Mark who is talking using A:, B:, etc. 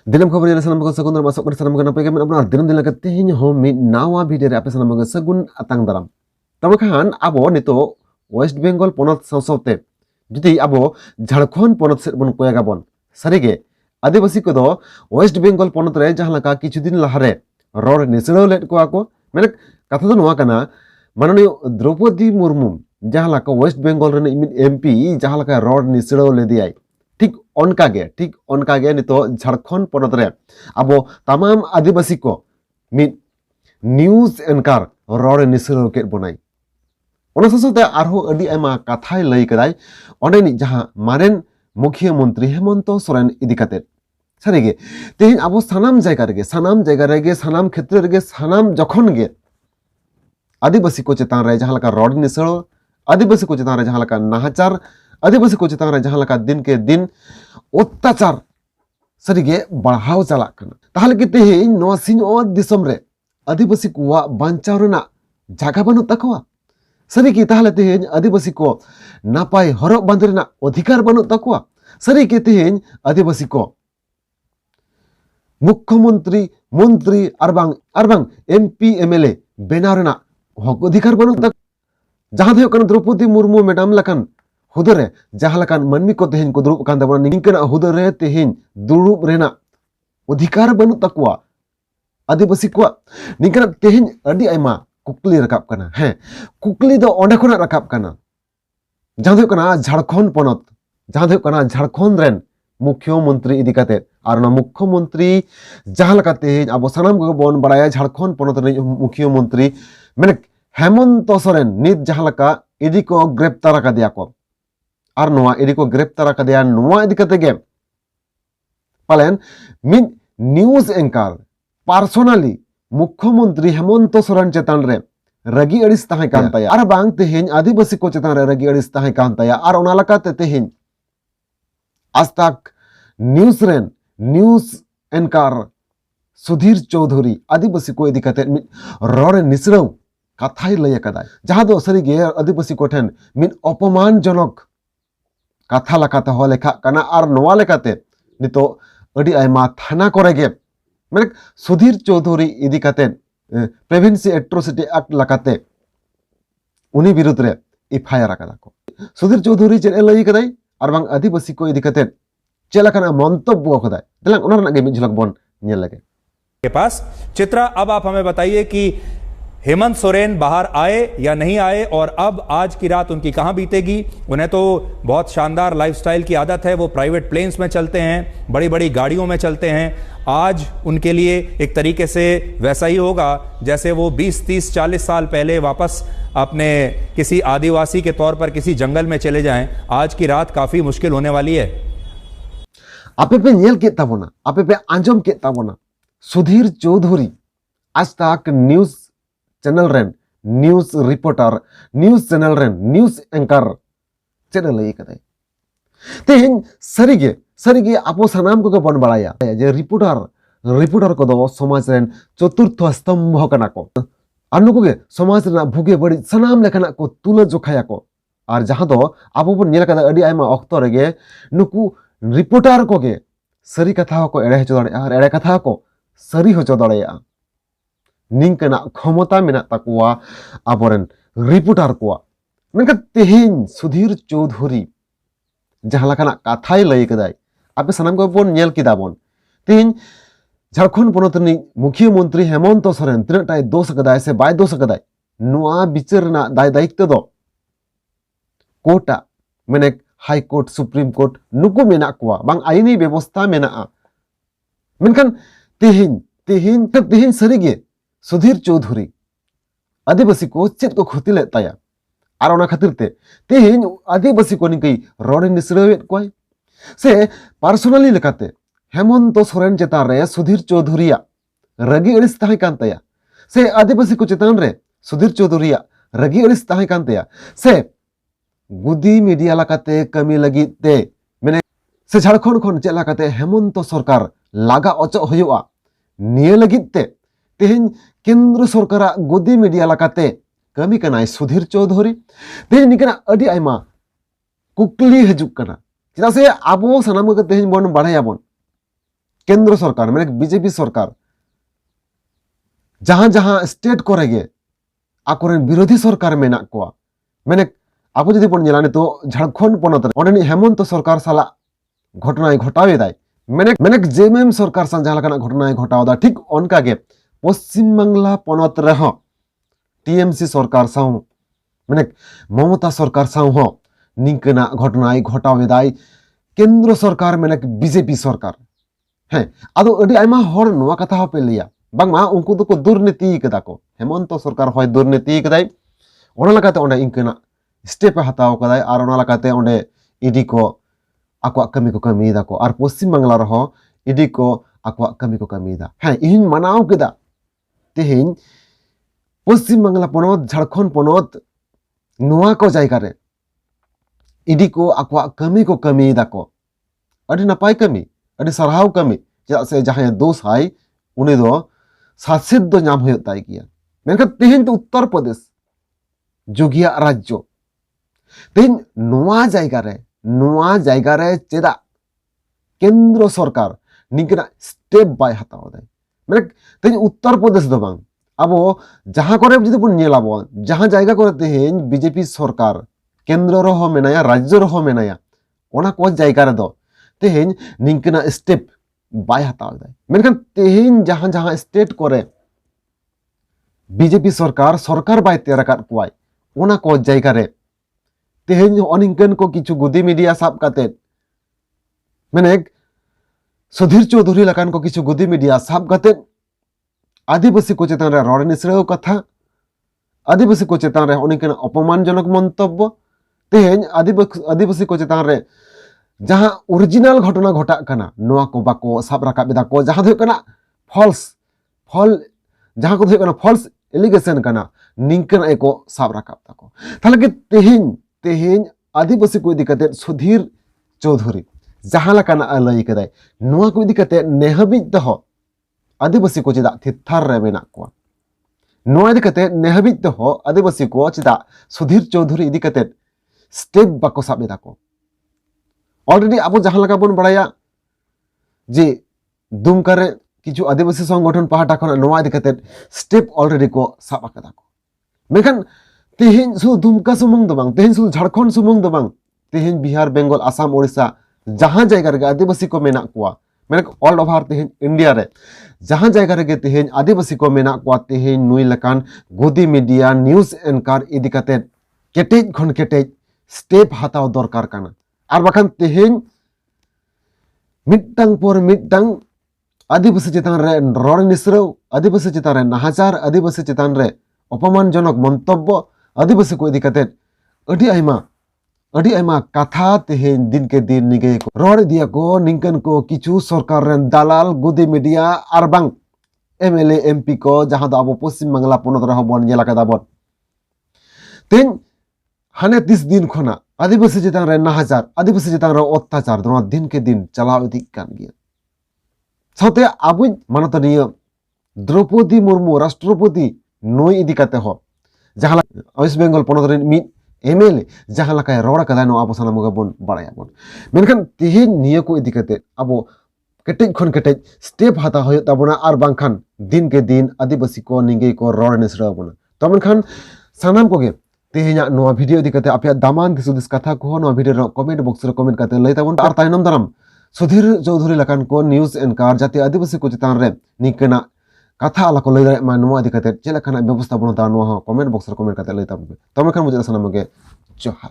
A: दिनम खबर ये सनम को सगुन masuk ke sanam kenapa ke benar dinam din lagat tihin ho mi nawa video ape sanam ke sagun atang daram tamakhan abo nito West Bengal ponot sausaute judi abo Jharkhand ponot set bon koya gabon sarige adibasi ko do West Bengal ponot re jahan laka kichu din lahare ror nisro let ko ako mane katha do noa kana manoniyo Draupadi Murmu jahan laka West Bengal re MP jahan laka ror nisro le diai ठीक उनका गे नितो Jharkhand ponot re abo tamam आदिवासी को मिद news anchor rod निसरो के बनाई ओना ससते आरहो अडी आमा कथाय लई कदाय ओनेनि जहां मारेन मुख्यमंत्री हेमंत सोरेन इदिकाते सारिगे तेहिन आबो सानाम जायगा रेगे सानाम क्षेत्र रेगे सानाम जखन गे आदिवासी को चेतान रे जहां लका रॉड निसरो आदिवासी को चेतान रे जहां लका नाहचार आदिवासी को चेतान रे जहां लका दिन के दिन अत्याचार सरिगे बढ़ाव चलाक कना ताहले के तेहिन नो सिंहत दिसम रे आदिवासी को बांचाव रेना जागा बनु तकवा सरिगे ताहले तेहिन आदिवासी को नापाय हरक बांध रेना अधिकार बनु तकवा सरिगे तेहिन आदिवासी को मुख्यमंत्री मंत्री अरबांग MP MLA बेनाव रेना हक अधिकार बनु तक जहां दे कन द्रौपदी मुर्मू मैडम लकन हुदरे जहां लकान मनमी को तेहिन को दुरुब कान दबना निंकना हुदरे तेहिन दुरुब रेना अधिकार बनु तकवा आदिवासी को निंकना तेहिन अडी आइमा कुकली रकाब कना है कुकली दो ओंडे खना रकाब कना जहां दे कना झारखंड पोनत जहां दे कना झारखंड रेन मुख्यमंत्री इदिकाते आर ना मुख्यमंत्री जहां लका तेहिन आबो सनाम को बोन बड़ाया झारखंड पोनत रे मुख्यमंत्री माने हेमंत सोरेन नित जहां लका इदी को ग्रेप्तार का दिया को और नोआ इदी को ग्रेप्तार का दिया नोआ इदी कते गे पालेन मिन न्यूज एंकर पर्सनली मुख्यमंत्री हेमंत सोरेन चेतान रे रगी अड़िस ताहे कान ताया और बांग तेहिन आदिवासी को चेतान रे रगी अड़िस ताहे कान ताया और ओना लकाते तेहिन आज तक न्यूज एंकर सुधीर चौधरी आदिवासी को इदी कते रॉड निसरौ कथाय लय कदा जहां दो सरिगे आदिवासी को ठेन मिन अपमानजनक कथा लकाते हो लेखा कना और नोआ लेकाते नितो अडी आयमा थाना करेगे माने सुधीर चौधरी इदी कते प्रेवेंसी एट्रोसिटी एक्ट लकाते उनी विरुद्ध रे एफआईआर कदा को सुधीर चौधरी जे लय कदाय और बांग आदिवासी को इदी कते चेलाकना मंतब्य कदाय दलां ओना रना गे मिन झलक बोन नेल लगे
B: के पास चित्रा। अब आप हमें बताइए कि हेमंत सोरेन बाहर आए या नहीं आए और अब आज की रात उनकी कहां बीतेगी। उन्हें तो बहुत शानदार लाइफस्टाइल की आदत है, वो प्राइवेट प्लेन्स में चलते हैं, बड़ी बड़ी गाड़ियों में चलते हैं। आज उनके लिए एक तरीके से वैसा ही होगा जैसे वो 20, 30, 40 साल पहले वापस अपने किसी आदिवासी के तौर पर किसी जंगल में चले जाएं। आज की रात काफी मुश्किल होने वाली है।
A: आपे पे नेल के ताबोना आपे पे आंजम के ताबोना सुधीर चौधरी आज तक news channel rain news reporter news channel rain news anchor channel लई कदे तेहिन सरिगे आपो सनाम को बन बड़ाया जे रिपोर्टर को दो समाज रेन चतुर्थ स्तंभ कना को अनु के समाज रेना भुगे बड़ी सनाम लेखना को तुल जोखाया को और जहां दो आपो बन नेल कदा अडी आयमा अक्तो रेगे नुकु रिपोर्टर को गे सरी कथा को एड़े हचो दाड़े और एड़े कथा को सरी हचो दाड़ेया निंकना क्षमता मेना तकुआ आबोरेन रिपोर्टर को मेनका तेहिन सुधीर चौधरी जहां लकाना कथाय लय कदाय आपे सनाम को बोन नेल किदा बोन तेहिन झारखंड पोनतनि मुख्यमंत्री हेमंत सोरेन तिनटाय दोष कदाय से बाय दोष कदाय नोआ बिचार ना दाय दायित्व दो कोर्टा माने हाई कोर्ट सुप्रीम कोर्ट नुकु मेना कुआ बांग आईनी व्यवस्था मेना मेनखान तेहिन सरिगे सुधीर चौधरी आदिवासी को चेत को क्षति ले ताया और ओना खातिर ते तेहिन आदिवासी को निकई रॉड निसरवेत कोय से पर्सनली लेकाते हेमंत सोरेन चेतान रे सुधीर चौधरीया रगी अड़िस ताहे कान ताया से आदिवासी को चेतान रे सुधीर चौधरीया रगी अड़िस ताहे कान ताया से गुदी मीडिया लकाते कमी लगी ते माने से झारखंड खन चेला काते हेमंत सरकार लागा अचो होयोआ निये लगित ते तेहिन केंद्र सरकार गुदी मीडिया लकाते कमी कनाय सुधीर चौधरी तेहिन निकना अडी आयमा कुकली हजुक कना चेदा से आबो सनाम को तेहिन बोन बाढ़ायाबोन केंद्र सरकार मैंने बीजेपी सरकार जहां जहां स्टेट को रेगे आकोरेन विरोधी सरकार मेना कोआ मैंने आपको जदि बन नेला तो झारखंड पनत रे ओनेनि हेमंत सरकार साला घटना घटावे दाय मैंने जेएमएम सरकार सा जहां लकाना घटना घटावदा ठीक उनका के पश्चिम बांग्ला पनत रे हो टीएमसी सरकार साउ मैंने ममता सरकार साउ हो निंकना घटना घटावे दाय केंद्र सरकार मैंने बीजेपी सरकार है आदो अडी आयमा हर नोआ कथा हो पे लिया बांगमा उनको तो को दुर्नीति कदा को हेमंत सरकार होय दुर्नीति कदाय ओना लकाते ओंडे इंकना स्टेप हताव कदाय आर ओना लकाते ओंडे इडी को आको कमी को कमी दा को आर पश्चिम बांग्ला रहो इडी को आको कमी को कमी दा है इन मनाव केदा तेहिन पश्चिम बांग्ला पनत झारखंड पनत नोआ को जायगा रे इडी को आको कमी को कमी दा को अडी नपाय कमी अडी सरहाव कमी चेदा से जहां दोष हाय उनी दो शासित दो नाम होय ताय किया मेनका तेहिन तो उत्तर प्रदेश जोगिया राज्य तेहिन नोआ जायगा रे चेदा केंद्र सरकार निकना स्टेप बाय हताव दाय माने तेहिन उत्तर प्रदेश दो बांग आबो जहां करे जदि बन नेलाबो जहां जायगा करे तेहिन बीजेपी सरकार केंद्र रहो मेनाया राज्य रहो मेनाया ओना को जायगा रे दो तेहिन निकना स्टेप बाय हताव दाय मेनखान तेहिन जहां जहां स्टेट करे बीजेपी सरकार बाय तेरा काट कुआय ओना को जायगा रे तेहिन अनिंकन को किछु गुदी मीडिया साब काते माने सुधीर चौधरी लकान को किछु गुदी मीडिया साब काते आदिवासी को चेतन रे रड़ निसरेव कथा आदिवासी को चेतन रे अनिंकन अपमानजनक मंतव्य तेहिन आदिवासी को चेतन रे जहां ओरिजिनल घटना घटा कना नोआ को बाको साब राकाब एदा को जहां कना जहां को कना फॉल्स एलिगेशन कना निंकन एको साब राकाब ताको ताले के तेहिन आदिवासी को इदी कते सुधीर चौधरी जहां लकाना लई कदाय नोआ को इदी कते नेहबि दहो आदिवासी को चेदा थिथार रे मेना को नोआ इदी कते नेहबि दहो आदिवासी को चेदा सुधीर चौधरी इदी कते स्टेप बाको साब एदा को ऑलरेडी अब जहां लगा बन बड़ाया जे दुमका रे किछु आदिवासी संगठन पहाटा खन नोआ इदी कते स्टेप ऑलरेडी को साब आकदा को मेखान तेहिन सु दुमका सुमुंग दो बांग तेहिन सु झारखंड सुमुंग दो बांग तेहिन बिहार बेंगल आसाम ओडिशा जहां जायगा रे आदिवासी को मेना कुआ मेने ऑल ओवर तेहिन इंडिया रे जहां जायगा रे तेहिन आदिवासी को मेना कुआ तेहिन नुई लकान गोदी मीडिया न्यूज एंकर इदी कते केटेज खन केटेज स्टेप हताव दरकार काना आर बाखान तेहिन मिटटांग पर मिटटांग आदिवासी चितान रे रड़ निसरेव आदिवासी चितान रे नाहाचार आदिवासी चितान रे अपमानजनक मंतव्य आदिवासी को इदी कते अडी आयमा कथा तेहिन दिन के दिन निगे को रड़ दिया को निंकन को किछु सरकार रे दालाल गोदी मीडिया आर बांग एमएलए एमपी को जहां दो अब पश्चिम बांग्ला पनत रहो बन जेला कदा बन तेन हाने 30 दिन खना आदिवासी चितान रे नाहाचार आदिवासी चितान रे अत्याचार दोना दिन के दिन चलाव इदी कान गया साथे आबु मानतनीय द्रौपदी मुर्मू राष्ट्रपति नोई इदी कते हो जहां वेस्ट बेंगल पनत रे मी एमएलए जहां लकाय रोड़ा कदा नो आबो साना मगे बन बाड़ाया बन मेनखान तेहिन निया को इदी कते आबो केटेज खन केटेज स्टेप हाता होय ताबोना आर बांखान दिन के दिन आदिवासी को निंगे को रोड़ निसरा बना तो मेनखान सानाम कोगे तेहिना नोआ वीडियो इदी कते आपया दामान किसुदिस कथा को नोआ वीडियो रो कमेंट बॉक्स रे कमेंट कते लई ताबोन आर तायनम दाराम सुधीर चौधरी लकान को न्यूज एंकर जाते आदिवासी को चितान रे निकना कथा आला को लई दारे मा नोआ इदी कते चेला खाना व्यवस्था बनता नोआ कमेंट बॉक्स रे कमेंट कते लई ताबोन तमे खान मुझे सानाम मगे जोहार।